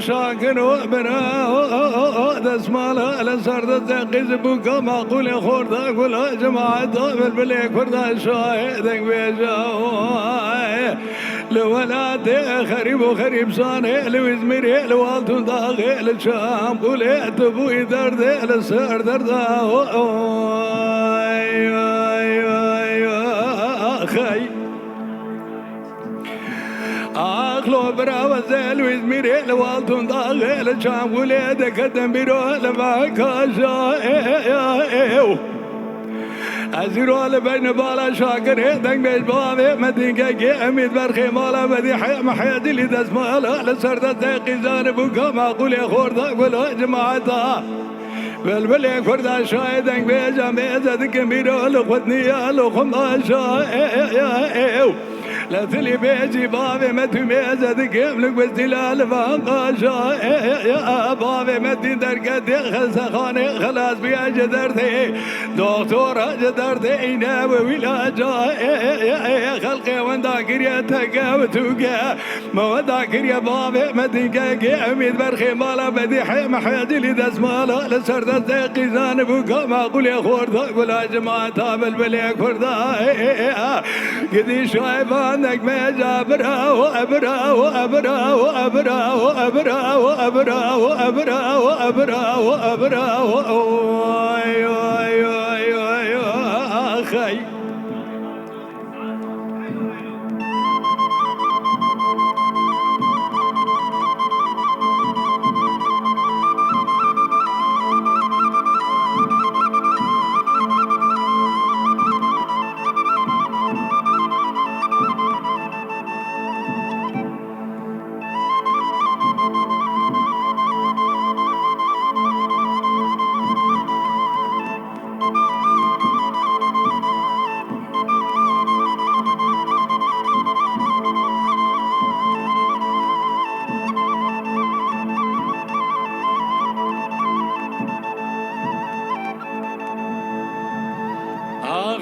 شاكر وبرا دسماله لسرد تقيز بوكا معقول خورد اقول جماعة بالبلي كرد شاهدك بيجاوي لولاد خريب وخريب صانع لوزميري لوالتون داغي للشام قولي تبوي درد لسر درد خي أخلو برا وزل وزميري لوالتون داغي للشام قولي دكتن بيرو لما كاشا أزيرو لبين بالا شاكر هيدنك بيش بابي مدينك جي أميد برخي مالا بدي حي محيدي اللي دسمالا لسردت قيزان بوكا معقول خوردا قولوا جماعتا بلبلي كردا شايدنك بيش أميزة دكميرو لخوتني لخماشا لا تلي بيجي بابي متي ميزة دكملك بستلال فانقاشا يا بابي متي درقتي خسخاني خلاص بيجي درتي دكتور جدرتي إنا وولاجا خلقي وان داكر يا تقا وتوقا ما وان داكر يا بابي متي كاكي أميد برخي مالا بدي حي محيدي لي دسمالا لسردت قيزان بوكا معقول يا خوردا قولا جماعة تابل بلي كوردا قدي شايفان عندك ميجا برا وأبرا وأبرا وأبرا وأبرا وأبرا وأبرا وأبرا وأبرا أخي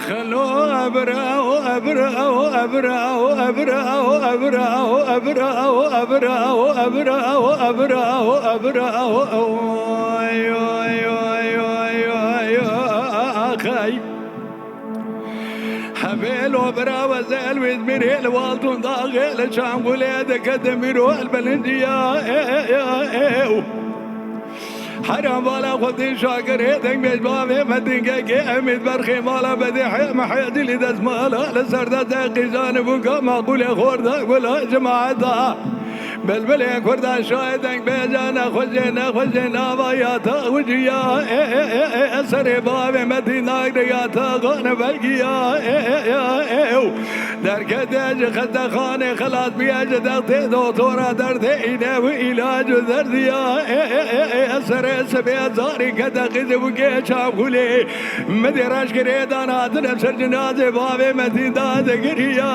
خلو أبرا وأبرا وأبرا وأبرا وأبرا وأبرا وأبرا وأبرا وأبرا وأبرا أخي حبيل وبرا وزال وزميري الوالدون ضاغي لشام ولادك دميرو البلندية حرام بالا خودي شاكر هيدنك بيش بابي مدينك جي أميد برخي مالا بدي حي محيدي لي دسمالا لسردت قيزان بوكا معقول خوردا قولا جماعتا بلبلي كوردا شايدنك بيجانا خجينا باياتا وجيا سري بابي مدينك رياتا غانا بلقيا دركتاج خد خاني خلاص بياج دغتي دكتورة دردي إنا وإلاج درديا سري سبيا زاري كدا قيز بوكي شابولي مديراش كريدان هاتنا بسر جنازي بابي مدين داد قريا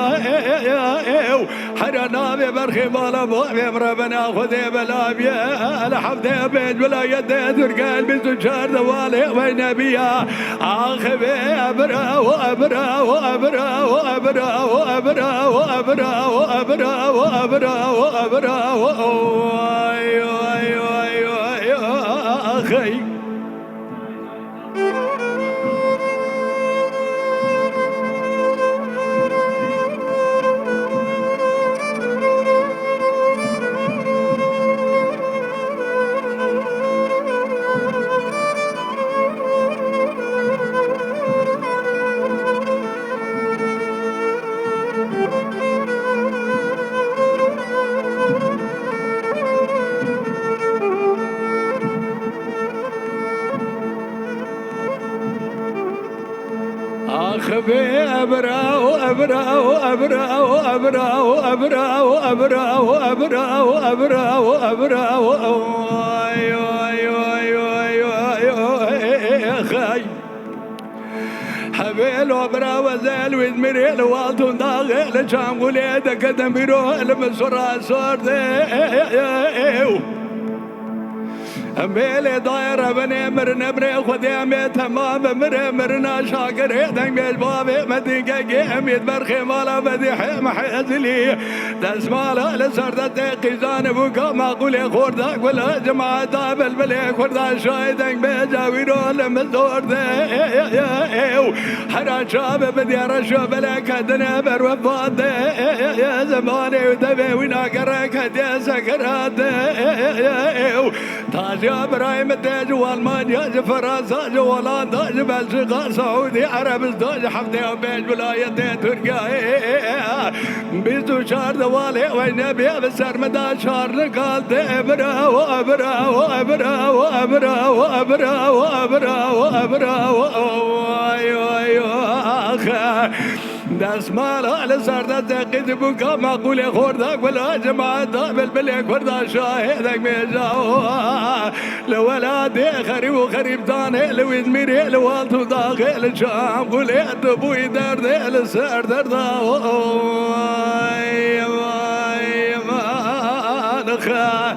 حرانا ببرخي بالا بابي مربنا خذي بلا بيا الحفظي بيج بلا يدي ترقال بسجار دوالي وين بيا آخبي أبرا وأبرا وأبرا وأبرا وأبرا وأبرا وأبرا وأبرا وأبرا أخي أخبي أبرا وأبرا وأبرا وأبرا وأبرا وأبرا وأبرا وأبرا وأبرا خاي حبيل لو برا وزال ويدمر الوالد داخل شام وليدك تنبيرو المسرة صورت أميلي دايرة بني مرنبري خدي أمي تمام مرنا شاكر هيدن بالبابي مدينك أميد برخي مالا بدي حيم حيزلي تسمالا لسردة قيزان بوكا ما قولي خوردك ولا جماعة دابل بلي خوردا شايدن بجاويرو لمزور دي حرا شاب بدي رشو بلك دنبر وفاد يا زماني ودبي وناقرك هدي سكرات تاج ابراهيم التاج والمانيا فرنسا هولندا بلجيكا سعودي عرب تاج حمدي وبيج ولاية تركيا بيزو شهر دوالي والنبي بسر مدى شهر قال ابرا وابرا وابرا وابرا وابرا وابرا وابرا وابرا دسمال على سردة قد بوكا ما قولي خوردك ولا جماعة دابل بلي خوردا شاهدك ميجاو لولادي خريب وخريب داني لو يدميري لوالتو داخل شام قولي اتبوي دردي لسر دردا واي ما نخا